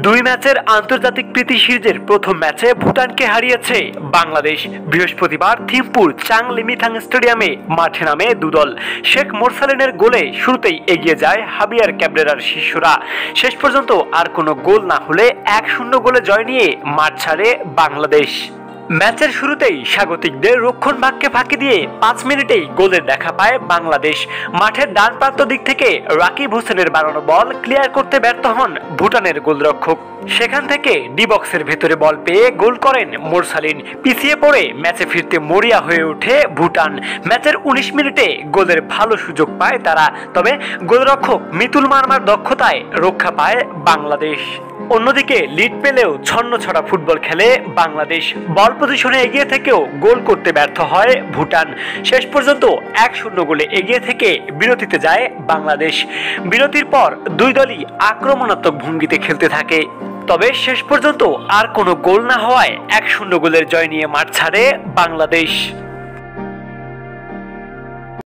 দুই ম্যাচের আন্তর্জাতিক প্রীতি সিরিজের প্রথম ম্যাচে ভুটানকে হারিয়েছে বাংলাদেশ। বৃহস্পতিবার থিম্পুর চাংলিমিথাং স্টেডিয়ামে মাঠে নামে দুদল। শেখ মোরসালিনের গোলে শুরুতেই এগিয়ে যায় হাবিয়ার ক্যাবরেরার শিষ্যরা। শেষ পর্যন্ত আর কোনো গোল না হলে 1-0 গোলে জয় নিয়ে মাঠ ছাড়ে বাংলাদেশ। ম্যাচের শুরুতেই স্বাগতিকদের রক্ষণভাগকে ফাঁকি দিয়ে 5 মিনিটেই গোলের দেখা পায় বাংলাদেশ। মাঠের ডান প্রান্ত দিক থেকে রাকিব হোসেনের বাড়ানো বল ক্লিয়ার করতে ব্যর্থ হন ভুটানের গোলরক্ষক। সেখান থেকে ডি বক্সের ভেতরে বল পেয়ে গোল করেন মোরসালিন। পিছিয়ে পড়ে ম্যাচে ফিরতে মরিয়া হয়ে ওঠে ভুটান। ম্যাচের 19 মিনিটে গোলের ভালো সুযোগ পায় তারা, তবে গোলরক্ষক মিতুল মার্মার দক্ষতায় রক্ষা পায় বাংলাদেশ। অন্যদিকে লিড পেলেও ছন্নছড়া ফুটবল খেলে বাংলাদেশ। বল পজিশনে এগিয়ে থেকেও গোল করতে ব্যর্থ হয় ভুটান। শেষ পর্যন্ত 1-0 গোলে এগিয়ে থেকে বিরতিতে যায় বাংলাদেশ। বিরতির পর দুই দলই আক্রমণাত্মক ভঙ্গিতে খেলতে থাকে, তবে শেষ পর্যন্ত আর কোনো গোল না হওয়ায় 1-0 গোলের জয় নিয়ে মাঠ ছাড়ে বাংলাদেশ।